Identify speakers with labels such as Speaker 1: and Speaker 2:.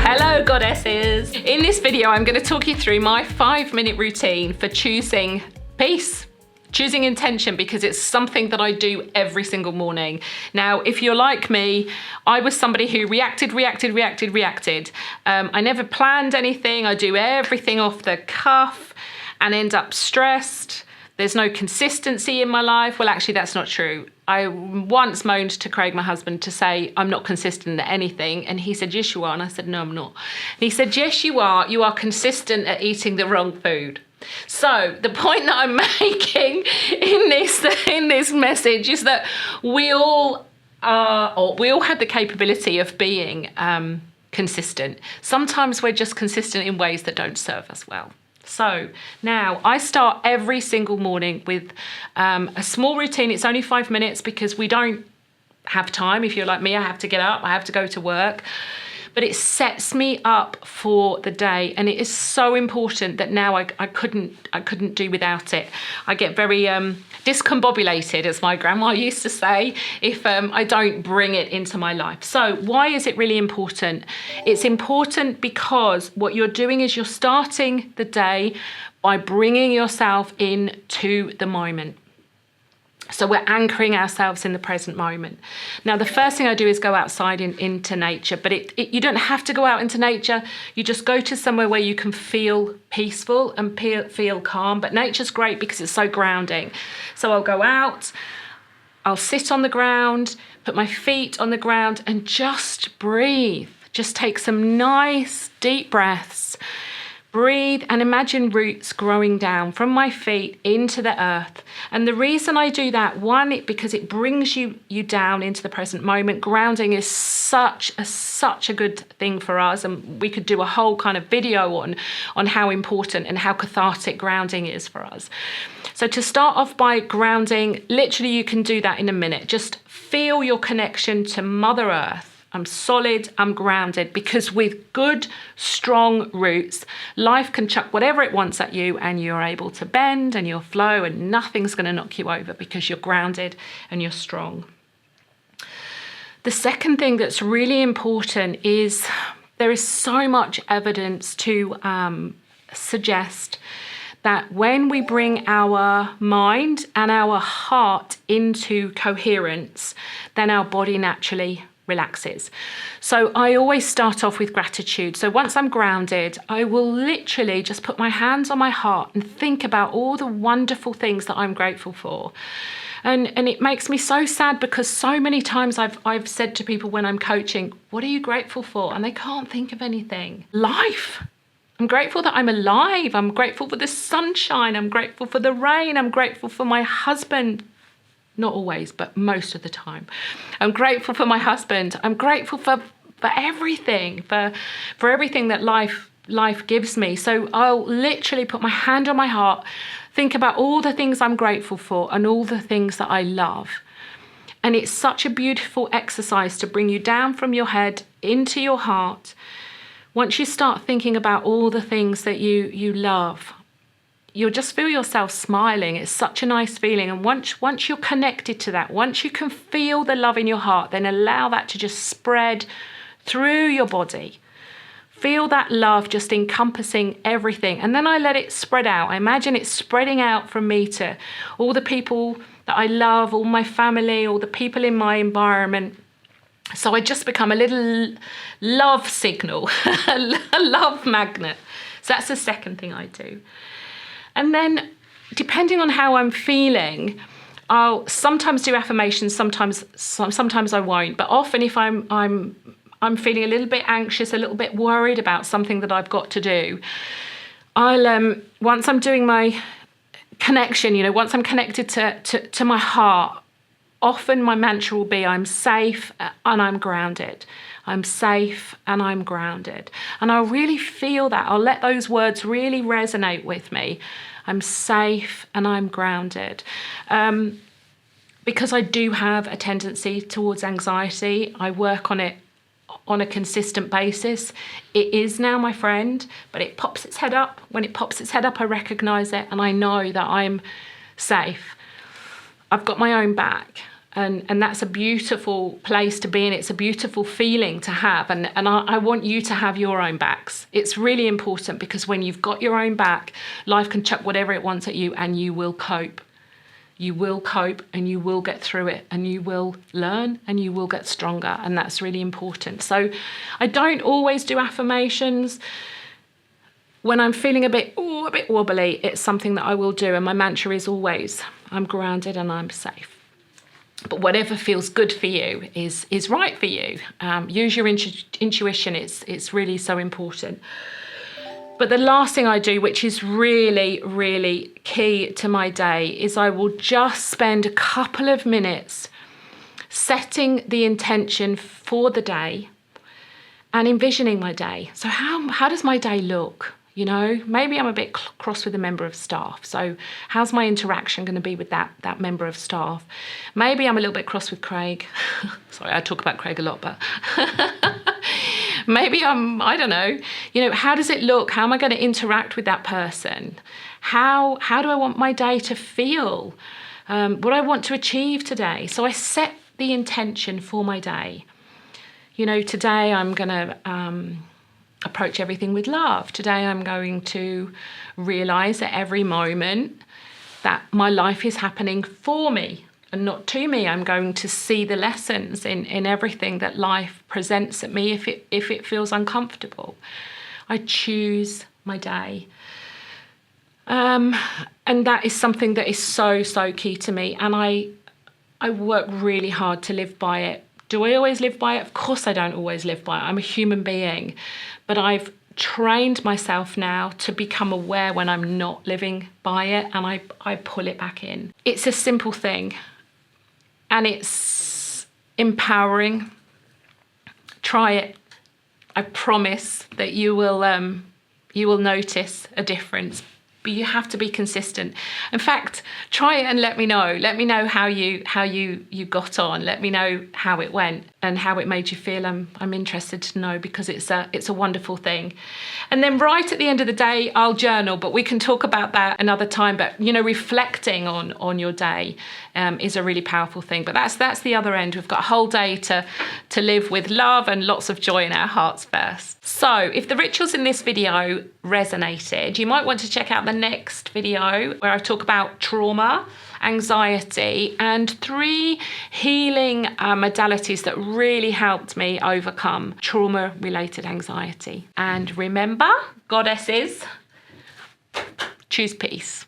Speaker 1: Hello goddesses! In this video I'm going to talk you through my 5-minute routine for choosing peace, choosing intention, because it's something that I do every single morning. Now, if you're like me, I was somebody who reacted. I never planned anything. I do everything off the cuff and end up stressed. There's no consistency in my life. Well, actually, that's not true. I once moaned to Craig, my husband, to say, I'm not consistent at anything. And he said, yes, you are. And I said, no, I'm not. And he said, yes, you are. You are consistent at eating the wrong food. So the point that I'm making in this message is that we all have the capability of being consistent. Sometimes we're just consistent in ways that don't serve us well. So now I start every single morning with a small routine. It's only 5 minutes because we don't have time. If you're like me, I have to get up, I have to go to work. But it sets me up for the day, and it is so important that now I couldn't do without it. I get very discombobulated, as my grandma used to say, if I don't bring it into my life. So why is it really important? It's important because what you're doing is you're starting the day by bringing yourself into the moment. So we're anchoring ourselves in the present moment. Now, the first thing I do is go outside into nature, but you don't have to go out into nature. You just go to somewhere where you can feel peaceful and feel calm. But nature's great because it's so grounding. So I'll go out, I'll sit on the ground, put my feet on the ground and just breathe. Just take some nice deep breaths. Breathe and imagine roots growing down from my feet into the earth. And the reason I do that, one, because it brings you down into the present moment. Grounding is such a good thing for us, and we could do a whole kind of video on how important and how cathartic grounding is for us. So to start off by grounding, literally you can do that in a minute. Just feel your connection to Mother Earth. I'm solid, I'm grounded, because with good, strong roots, life can chuck whatever it wants at you and you're able to bend and you'll flow and nothing's going to knock you over because you're grounded and you're strong. The second thing that's really important is there is so much evidence to suggest that when we bring our mind and our heart into coherence, then our body naturally relaxes. So I always start off with gratitude. So once I'm grounded, I will literally just put my hands on my heart and think about all the wonderful things that I'm grateful for. And it makes me so sad because so many times I've said to people when I'm coaching, what are you grateful for? And they can't think of anything. Life. I'm grateful that I'm alive. I'm grateful for the sunshine. I'm grateful for the rain. I'm grateful for my husband. Not always, but most of the time. I'm grateful for my husband. I'm grateful for everything, for everything that life gives me. So I'll literally put my hand on my heart, think about all the things I'm grateful for and all the things that I love. And it's such a beautiful exercise to bring you down from your head into your heart. Once you start thinking about all the things that you love, you'll just feel yourself smiling. It's such a nice feeling. And once you're connected to that, once you can feel the love in your heart, then allow that to just spread through your body. Feel that love just encompassing everything. And then I let it spread out. I imagine it spreading out from me to all the people that I love, all my family, all the people in my environment. So I just become a little love signal, a love magnet. So that's the second thing I do. And then, depending on how I'm feeling, I'll sometimes do affirmations, sometimes I won't. But often, if I'm feeling a little bit anxious, a little bit worried about something that I've got to do, I'll once I'm doing my connection, once I'm connected to my heart, often my mantra will be, I'm safe and I'm grounded. I'm safe and I'm grounded. And I'll really feel that. I'll let those words really resonate with me. I'm safe and I'm grounded. Because I do have a tendency towards anxiety. I work on it on a consistent basis. It is now my friend, but it pops its head up. When it pops its head up, I recognize it and I know that I'm safe. I've got my own back. And that's a beautiful place to be in. It's a beautiful feeling to have. And I want you to have your own backs. It's really important, because when you've got your own back, life can chuck whatever it wants at you and you will cope. You will cope and you will get through it, and you will learn and you will get stronger. And that's really important. So I don't always do affirmations. When I'm feeling a bit wobbly, it's something that I will do. And my mantra is always, I'm grounded and I'm safe. But whatever feels good for you is right for you. Use your intuition. It's really so important. But the last thing I do, which is really, really key to my day, is I will just spend a couple of minutes setting the intention for the day and envisioning my day. So how does my day look? You know, maybe I'm a bit cross with a member of staff. So how's my interaction going to be with that member of staff? Maybe I'm a little bit cross with Craig. Sorry, I talk about Craig a lot, but maybe I don't know. You know, how does it look? How am I going to interact with that person? How do I want my day to feel? What do I want to achieve today? So I set the intention for my day. You know, today I'm going to approach everything with love. Today I'm going to realise at every moment that my life is happening for me and not to me. I'm going to see the lessons in everything that life presents at me if it feels uncomfortable. I choose my day. And that is something that is so, so key to me. And I work really hard to live by it. Do I always live by it? Of course I don't always live by it. I'm a human being. But I've trained myself now to become aware when I'm not living by it, and I pull it back in. It's a simple thing and it's empowering. Try it. I promise that you will notice a difference. But you have to be consistent. In fact, try it and let me know. Let me know how you got on. Let me know how it went and how it made you feel. I'm interested to know, because it's a wonderful thing. And then right at the end of the day, I'll journal, but we can talk about that another time. But you know, reflecting on your day is a really powerful thing. But that's the other end. We've got a whole day to live with love and lots of joy in our hearts first. So if the rituals in this video resonated, you might want to check out the next video where I talk about trauma, anxiety, and 3 healing modalities that really helped me overcome trauma-related anxiety. And remember, goddesses, choose peace.